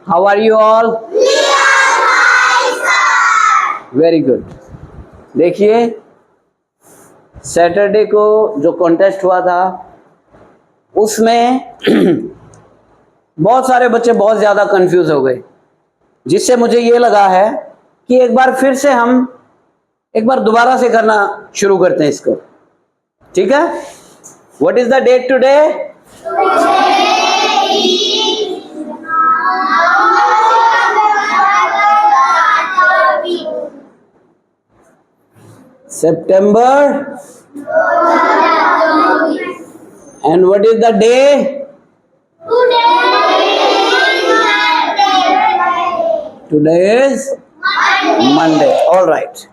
How are you all? Very good. देखिए, Saturday को जो कॉन्टेस्ट हुआ था उसमें बहुत सारे बच्चे बहुत ज़्यादा कंफ्यूज हो गए, जिससे मुझे ये लगा है कि एक बार फिर से हम एक बार दोबारा से करना शुरू करते हैं इसको। ठीक है? What is the date today? September. And what is the day? Today is Monday. All right.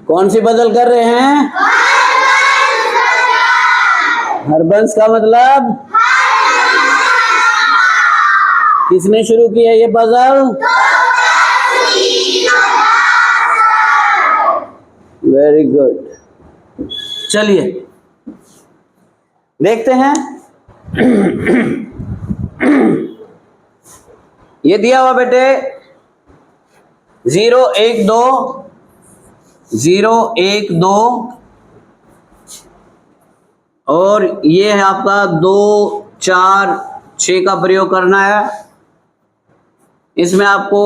कौन सी पजल कर रहे हैं? हरबंस का मतलब किसने शुरू की है ये पजल? Very good. चलिए देखते हैं। ये दिया हुआ बेटे 0 1 2 0 1 2 और ये है आपका 2 4 6 का प्रयोग करना है। इसमें आपको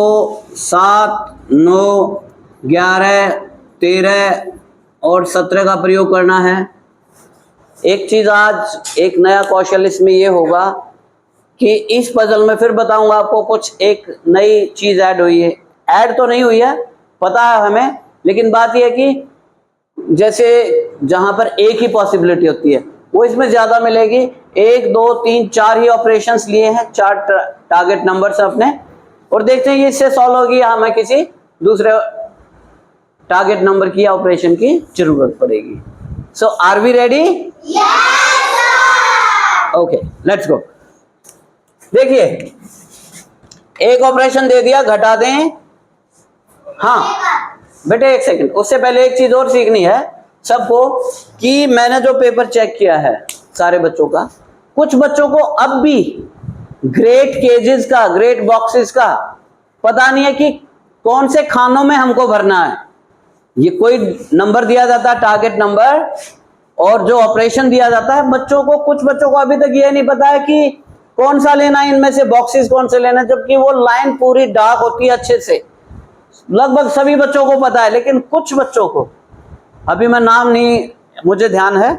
7 9 11 13 और 17 का प्रयोग करना है। एक चीज आज एक नया कौशल इसमें ये होगा कि इस पजल में फिर बताऊंगा आपको कुछ एक नई चीज ऐड हुई है। ऐड तो नहीं हुई है, पता है हमें, लेकिन बात यह है कि जैसे जहां पर एक ही पॉसिबिलिटी होती है वो इसमें ज्यादा मिलेगी। 1 2 3 4 ही ऑपरेशंस लिए हैं, 4 टारगेट नंबर्स अपने, और देखते हैं ये इससे सॉल्व होगी या हमें किसी दूसरे टारगेट नंबर की ऑपरेशन की जरूरत पड़ेगी। So are we ready? Okay, let's go. देखिए, एक ऑपरेशन दे दिया, घटा दें। हाँ बेटे एक सेकंड, उससे पहले एक चीज और सीखनी है सबको कि मैंने जो पेपर चेक किया है सारे बच्चों का, कुछ बच्चों को अब भी ग्रेट केजेस का, ग्रेट बॉक्सेस का पता नहीं है कि कौन से खानों में हमको भरना है। ये कोई नंबर दिया जाता है, टारगेट नंबर, और जो ऑपरेशन दिया जाता है बच्चों को, कुछ बच्चों को अभी तक ये नहीं पता है कि कौन सा लेना है, इनमें से बॉक्सेस कौन से लेना है, जबकि वो लाइन पूरी डार्क होती है अच्छे से। लगभग सभी बच्चों को पता है, लेकिन कुछ बच्चों को, अभी मैं नाम नहीं मुझे ध्यान है,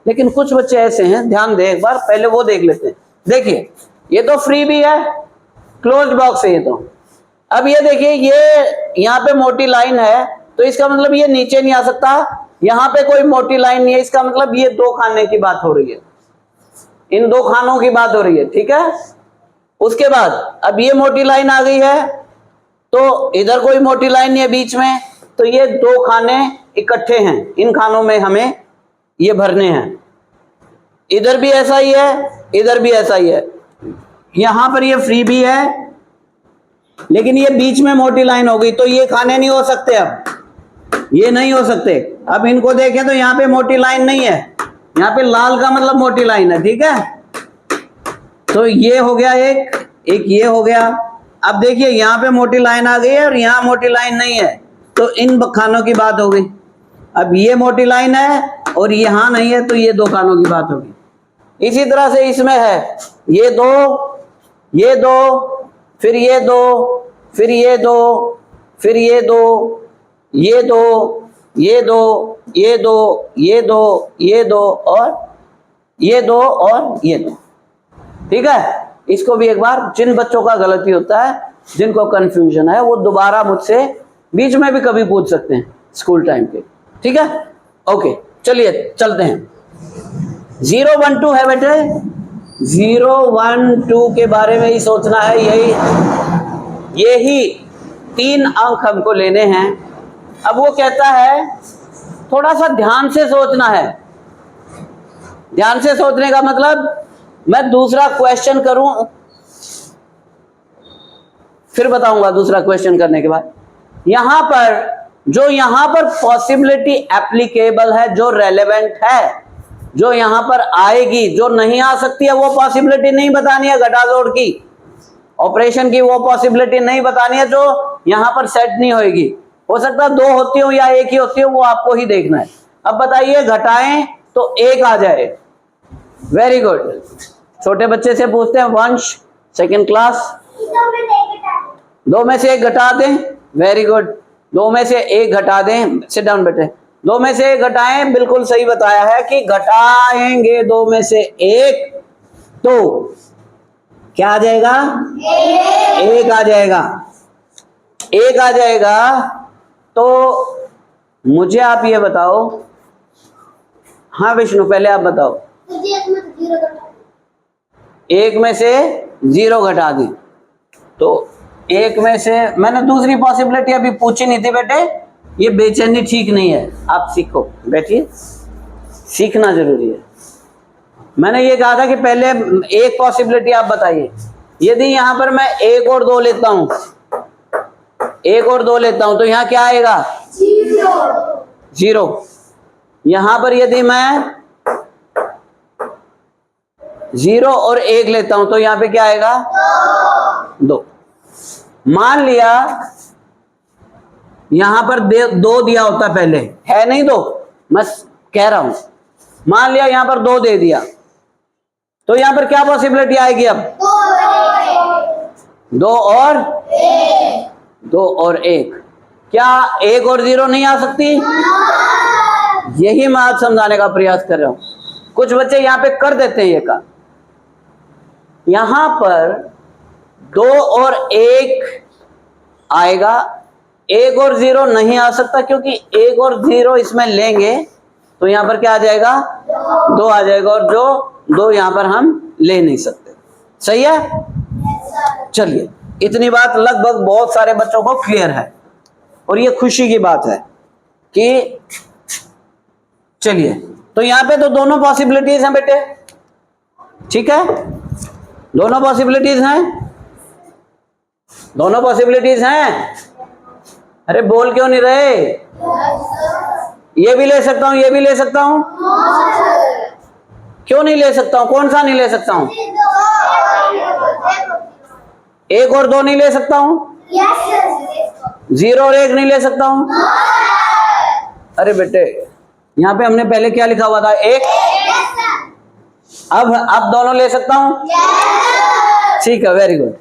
लेकिन कुछ बच्चे ऐसे हैं, ध्यान दे एक बार, पहले वो देख लेते हैं। देखिए, ये तो फ्री भी है, क्लोज्ड बॉक्स है ये तो। अब ये देखिए, ये यहाँ पे मोटी लाइन है तो इसका मतलब ये नीचे नहीं आ सकता, यहाँ पे कोई मोटी लाइन नहीं है, इसका मतलब ये 2 खाने की बात हो रही है, इन 2 खानों की बात हो रही है। ठीक है? उसके बाद अब ये मोटी लाइन आ गई है तो इधर कोई मोटी लाइन नहीं है बीच में, तो ये 2 खाने इकट्ठे हैं, इन खानों में हमें ये भरने हैं। इधर भी ऐसा ही है, इधर भी ऐसा ही है। यहां पर ये फ्री भी है, लेकिन ये बीच में मोटी लाइन हो गई तो ये खाने नहीं हो सकते, अब ये नहीं हो सकते। अब इनको देखें तो यहाँ पे मोटी लाइन नहीं है, यहाँ पे लाल का मतलब मोटी लाइन है। ठीक है? तो ये हो गया एक ये हो गया। अब देखिए, यहाँ पे मोटी लाइन आ गई है और यहाँ मोटी लाइन नहीं है, तो इन खानों की बात हो गई। अब ये मोटी लाइन है और यहाँ नहीं है, तो ये 2 खानों की बात होगी। इसी तरह से इसमें है ये 2 ये 2, फिर ये 2, फिर ये 2, फिर ये 2, ये 2, ये 2, ये 2, ये 2, ये 2 और ये 2 और ये 2। ठीक है? इसको भी एक बार, जिन बच्चों का गलती होता है, जिनको कंफ्यूजन है, वो दोबारा मुझसे बीच में भी कभी पूछ सकते हैं स्कूल टाइम पे। ठीक है? ओके, चलिए चलते हैं। 0 1 2 है बेटे, 0 1 2 के बारे में ही सोचना है। यही 3 अंक हमको लेने हैं। अब वो कहता है थोड़ा सा ध्यान से सोचना है। ध्यान से सोचने का मतलब, मैं दूसरा क्वेश्चन करूं फिर बताऊंगा दूसरा क्वेश्चन करने के बाद। यहां पर पॉसिबिलिटी एप्लीकेबल है, जो रेलेवेंट है, जो यहाँ पर आएगी, जो नहीं आ सकती है वो पॉसिबिलिटी नहीं बतानी है घटा जोड़ की, ऑपरेशन की वो पॉसिबिलिटी नहीं बतानी है जो यहाँ पर सेट नहीं होगी। हो सकता है 2 होती हो या 1 ही होती हो, वो आपको ही देखना है। अब बताइए घटाएं तो 1 आ जाए। Very good. छोटे बच्चे से पूछते हैं, वंश सेकंड क्लास, 2 में से 1 घटा दें। वेरी गुड, 2 में से 1 घटा दें। सिट डाउन बेटे। 2 में से 1 घटाएं, बिल्कुल सही बताया है कि घटाएंगे 2 में से 1 तो क्या आ जाएगा? 1 आ जाएगा। 1 आ जाएगा। तो मुझे आप ये बताओ, हाँ विष्णु पहले आप बताओ। 1 में से 0 घटा दी तो 1 में से, मैंने दूसरी पॉसिबिलिटी अभी पूछी नहीं थी बेटे, ये बेचैनी ठीक नहीं है, आप सीखो, बैठिए, सीखना जरूरी है। मैंने ये कहा था कि पहले एक पॉसिबिलिटी आप बताइए। यदि यहां पर मैं 1 और 2 लेता हूं, 1 और 2 लेता हूं तो यहां क्या आएगा? 0। यहां पर यदि मैं 0 और 1 लेता हूं तो यहां पे क्या आएगा? 2। मान लिया यहां पर 2 दिया होता पहले, है नहीं 2, मैं कह रहा हूं, मान लिया यहां पर 2 दे दिया तो यहां पर क्या पॉसिबिलिटी आएगी? अब 2 और 1। क्या 1 और 0 नहीं आ सकती? यही मैं आज समझाने का प्रयास कर रहा हूं। कुछ बच्चे यहां पे कर देते हैं ये काम। यहां पर 2 और 1 आएगा, 1 और 0 नहीं आ सकता क्योंकि 1 और 0 इसमें लेंगे तो यहां पर क्या आ जाएगा? 2 आ जाएगा, और जो 2 यहां पर हम ले नहीं सकते। सही है? चलिए, इतनी बात लगभग बहुत सारे बच्चों को क्लियर है और ये खुशी की बात है कि चलिए, तो यहां पे तो दोनों पॉसिबिलिटीज हैं बेटे, ठीक है? दोनों पॉसिबिलिटीज हैं, दोनों पॉसिबिलिटीज हैं। अरे बोल क्यों नहीं रहे? ये भी ले सकता हूं, ये भी ले सकता हूं। क्यों नहीं ले सकता हूं? कौन सा नहीं ले सकता हूं? 1 और 2 नहीं ले सकता हूं? 0 और 1 नहीं ले सकता हूं? अरे बेटे, यहां पे हमने पहले क्या लिखा हुआ था? 1। अब दोनों ले सकता हूं? ठीक है, वेरी गुड।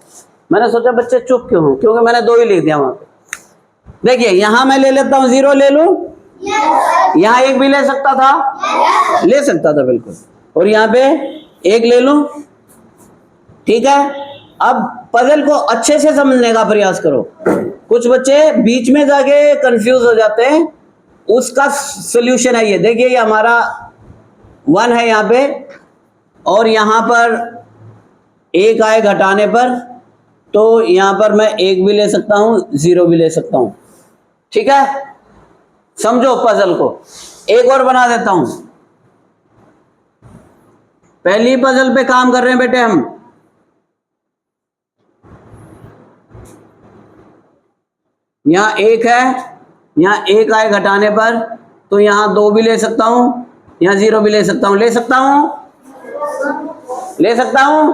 मैंने सोचा बच्चे चुप क्यों हो, क्योंकि मैंने 2 ही लिख दिया वहां पे। देखिए, यहां मैं ले लेता हूं, 0 ले लूं, यहां 1 भी ले सकता था, ले सकता था बिल्कुल, और यहां पे 1 ले लूं, ठीक है? अब पजल को अच्छे से समझने का प्रयास करो। कुछ बच्चे बीच में जाके कंफ्यूज हो जाते हैं, उसका सॉल्यूशन है ये। देखिए, ये हमारा 1 है यहां पे, और यहां पर 1 आए घटाने पर, तो यहां पर मैं 1 भी ले सकता हूं, 0 भी ले सकता हूं, ठीक है? समझो पजल को। एक और बना देता हूं। पहली पजल पे काम कर रहे हैं बेटे हम। यहां 1 है, यहां 1 आए घटाने पर, तो यहां 2 भी ले सकता हूं, यहां 0 भी ले सकता हूं। ले सकता हूं? ले सकता हूं?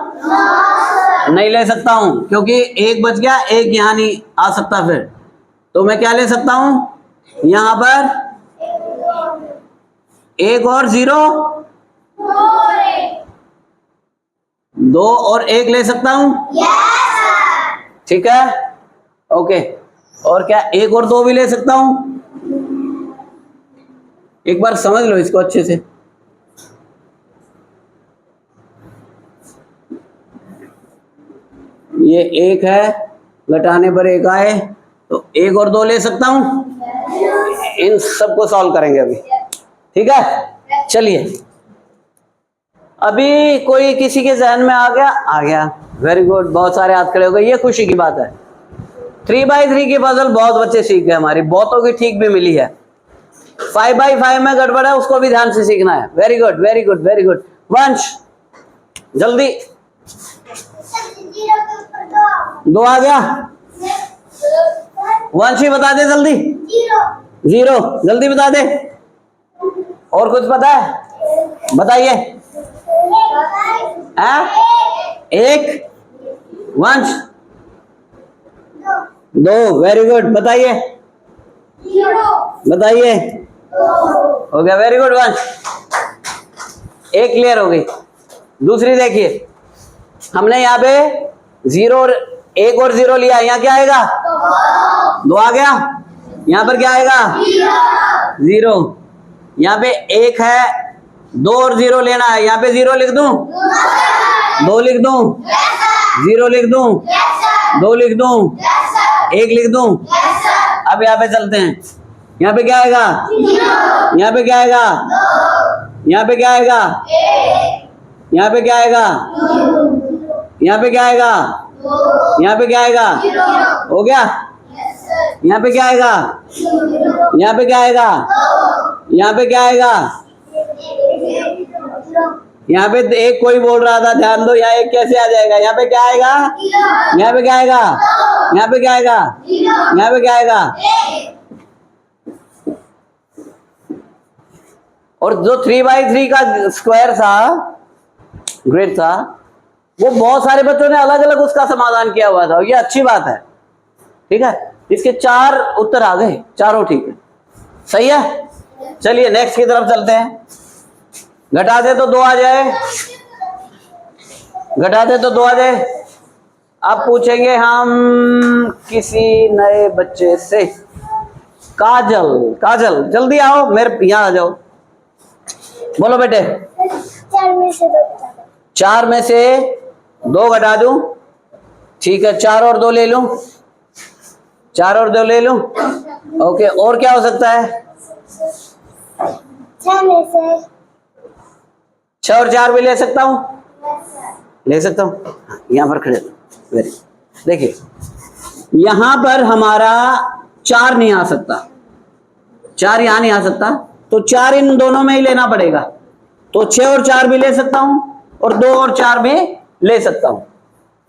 नहीं ले सकता हूं, क्योंकि 1 बच गया, 1 यहां नहीं आ सकता फिर। तो मैं क्या ले सकता हूं? यहां पर 1 और 0, 2 और 1 ले सकता हूं, ठीक है? ओके। और क्या 1 और 2 भी ले सकता हूं? एक बार समझ लो इसको अच्छे से। ये 1 है, घटाने पर 1 आए, तो 1 और 2 ले सकता हूं। इन सबको सॉल्व करेंगे अभी, ठीक है? चलिए, अभी कोई किसी के जहन में आ गया? आ गया, वेरी गुड, बहुत सारे हाथ खड़े हो गए, ये खुशी की बात है। 3x3 की पजल बहुत बच्चे सीख गए, हमारी बहुतों की ठीक भी मिली है। 5x5 में गड़बड़ है, उसको भी ध्यान से सीखना है। Very good, very good, very good. वंश जल्दी, 2 आ गया, वंशी बता दे जल्दी। 0 जल्दी बता दे। और कुछ पता है? बताइए। एक, वंश, दो, वेरी गुड। बताइए बताइए। हो गया, वेरी गुड वंश, एक क्लियर हो गई। दूसरी देखिए, हमने यहाँ पे जीरो और एक और जीरो लिया, यहाँ क्या आएगा? दो आ गया। यहाँ पर क्या आएगा? जीरो। यहाँ पे एक है, दो और जीरो लेना है, यहाँ पे जीरो लिख दूं, दो लिख दूं, जीरो लिख दूं, दो लिख दूं, एक लिख दूं। अब यहाँ पे चलते हैं, यहाँ पे क्या आएगा? यहाँ पे क्या आएगा? यहाँ पे क्या आएगा? यहाँ पे क्या आएगा? यहाँ पे क्या आएगा? यहाँ पे क्या आएगा? हो गया। यहाँ पे क्या आएगा? यहाँ पे क्या आएगा? यहाँ पे क्या आएगा? यहाँ पे एक कोई बोल रहा था, ध्यान दो, यहाँ एक कैसे आ जाएगा? यहाँ पे क्या आएगा? यहाँ पे क्या आएगा? यहाँ पे क्या आएगा? यहाँ पे क्या आएगा? और जो 3/3 का स्क्वायर था, ग्रेड था, वो बहुत सारे बच्चों ने अलग अलग उसका समाधान किया हुआ था, ये अच्छी बात है। ठीक है, इसके 4 उत्तर आ गए, चारों ठीक है, सही है। चलिए नेक्स्ट की तरफ चलते हैं। घटा दे तो 2 आ जाए, घटा दे तो 2 आ जाए। अब पूछेंगे हम किसी नए बच्चे से। काजल, काजल जल्दी आओ, मेरे यहाँ आ जाओ, बोलो बेटे। 4 में से 2 घटा दूं, ठीक है, 4 और 2 ले लूं, 4 और 2 ले लूं, ओके। और क्या हो सकता है? 6 में से 6 और 4 भी ले सकता हूं, ले सकता हूं। यहां पर खड़े, वेरी, देखिए यहां पर हमारा 4 नहीं आ सकता, 4 यहां नहीं आ सकता, तो 4 इन दोनों में ही लेना पड़ेगा। तो 6 और 4 भी ले सकता हूं, और 2 और 4 भी ले सकता हूं,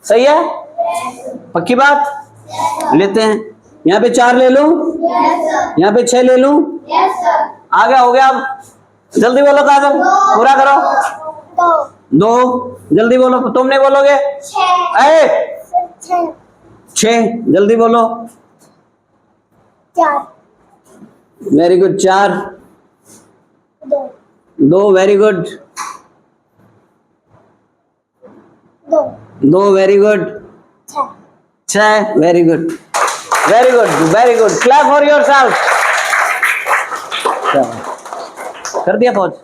सही है, पक्की बात। लेते हैं, यहाँ पे 4 ले लूं, यहाँ पे 6 ले लूं, आ गया, हो गया। अब जल्दी बोलो काजल, पूरा करो। 2, जल्दी बोलो, तुम नहीं बोलोगे? 6, जल्दी बोलो। 4, very good, 4, 2, very good, 2, very good, 6, very good, very good, very good. Clap for yourself. कर दिया पहुंच।